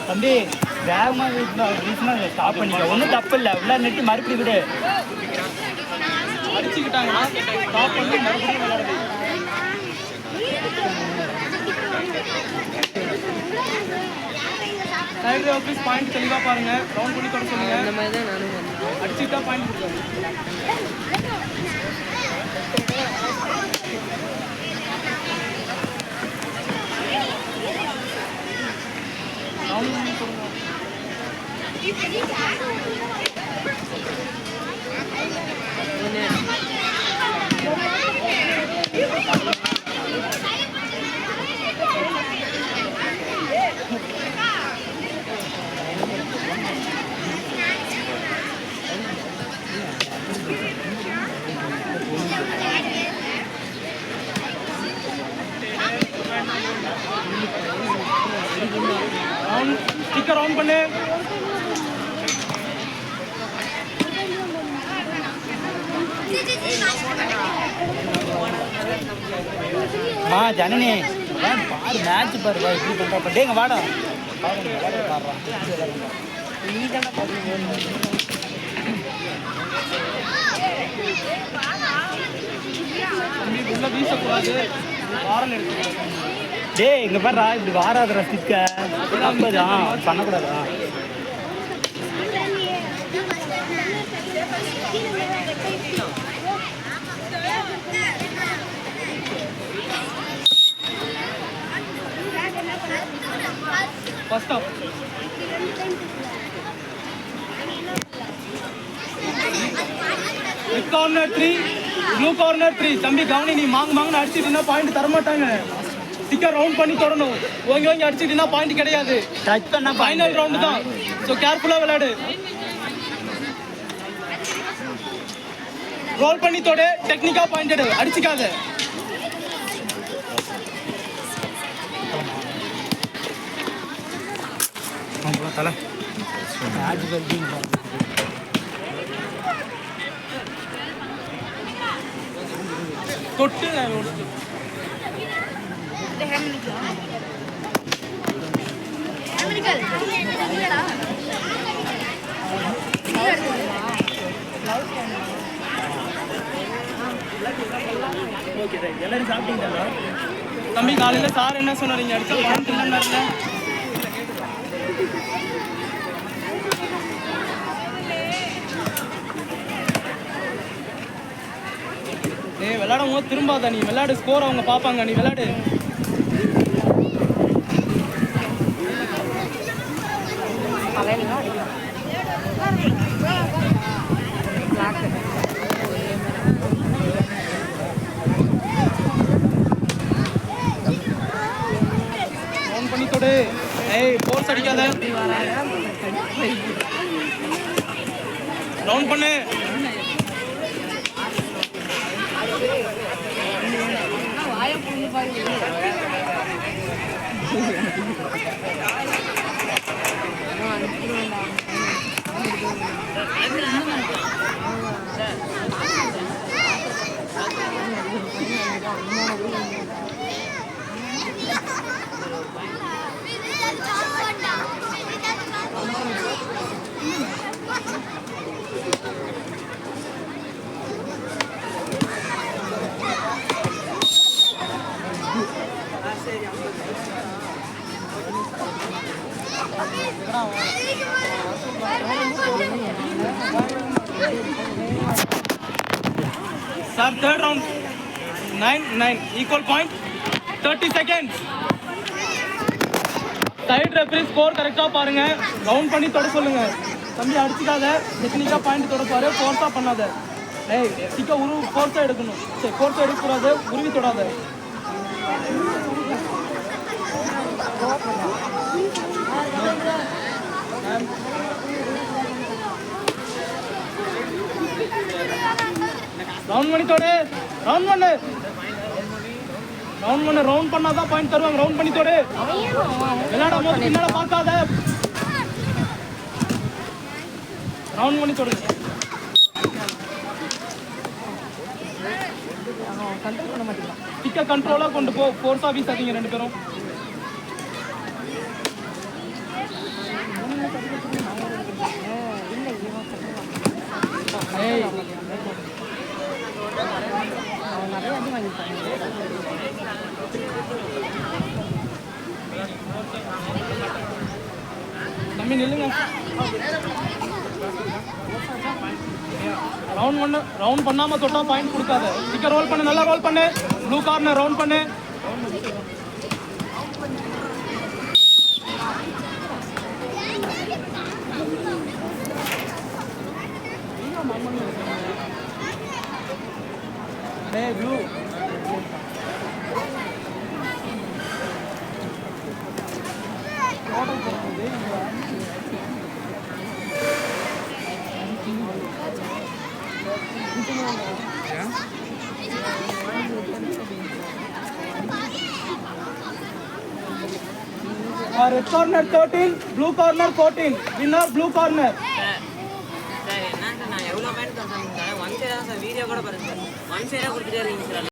தம்பி வேகமாக வீசினா ஸ்டாப் பண்ணிக்க. ஒன்றும் தப்பு இல்லை. உள்ள நெட்டி மறுபடியும் விடு. அடிச்சுக்கிட்டாங்கன்னா ஸ்டாப் பண்ணி மறுபடியும் விளையாடுது. சைடு ஆஃபீஸ் பாயிண்ட் தெளிவாக பாருங்க. ரவுண்ட் பண்ணி தொட சொல்லுங்க. அந்த மாதிரி தான் நானும் அடிச்சுட்டா பாயிண்ட் கொடுத்தாங்க. ரவுண்ட் பண்ணி கொடுங்க. ஸ்டிக்கர் ஆன் பண்ணு. ஜனனி பாரு மேட்ச் பாரு இப்படி பண்றப்ப டேங்க வாடா நீ தானே உள்ள வீசக்கூடாது. வாரம் எடுத்துக்கூடாது. டே இங்க பாருடா இப்படி வாராதுடா ஸ்டிக்க பண்ணக்கூடாதா? First of corner 3 blue corner 3. தம்பி கவனி, நீ மாங்கன்னு அடிச்சிட்டீங்கன்னா பாயிண்ட் தரமாட்டாங்க. ஸ்டிக்கர் ரவுண்ட் பண்ணி தொடணும். ஓங்கி அடிச்சிட்டீங்கன்னா பாயிண்ட் கிடையாது. ஃபைனல் ரவுண்ட் தான். ஸோ கேர்ஃபுல்லாக விளையாடு. ரோல் பண்ணி தொடு. டெக்னிக்கா பாயிண்ட் எடு. அடிச்சுக்காத. தலை தொட்டு எல்லாரும் சாப்பிட்டீங்களா? தம்பி காலையில சார் என்ன சொன்னார்? அடிச்ச பாயிண்ட் இல்லைன்னு விளையாடும் போது திரும்பாத. நீ விளையாடு. ஸ்கோர் அவங்க பார்ப்பாங்க. நீ விளையாடு. ரவுண்ட் பண்ணி தொடு. ஏய் ஃபோர்ஸ் அடிக்காத. ரவுண்ட் பண்ணு. Sir, third round. 9 equal point. 30 seconds. Side referee score correct-ஆ பாருங்க. ரவுண்ட் பண்ணி தொட சொல்லுங்க. தம்பி அடிச்சுக்காத. டெக்னிக்கா பாயிண்ட் தொட பாரு. ஃபோர்ஸா பண்ணாத. ஏய் டிக்க ஃபோர்ஸா எடுக்கணும். சரி ஃபோர்ஸா எடுக்க கூடாது. உருவி தொடாத. ரவுண்ட் பண்ணி தொடு. ரவுண்ட் பண்ணு. ரவுண்ட் பண்ணாதான் பாயிண்ட் தருவாங்க. ரவுண்ட் பண்ணி தொடு. விளையாடும் போது பின்னால பார்க்காத. ரவுண்ட் பண்ணி தொடு. கண்ட்ரோல் பண்ண மாட்டீங்க. டிக்க கண்ட்ரோலா கொண்டு போ. ஃபோர்ஸா வீசாதீங்க ரெண்டு பேரும். தம்பி நில்லுங்க. ரவுண்ட் பண்ணாம தொட்டா பாயிண்ட் கொடுக்காத. ஸ்டிக்கர் ரோல் பண்ணு, நல்லா ரோல் பண்ணு. ப்ளூ கார்னர் ரவுண்ட் பண்ணு. டேய் blue red corner 13, blue corner 14. Winner blue corner. Sir என்ன சார் நான் எவ்வளோ பேர் தான் சார் ஒன் சைடாக சார் வீடியோ கூட பாருங்க சார் ஒன் சைடாக கொடுத்துட்டே இருக்கீங்க சார்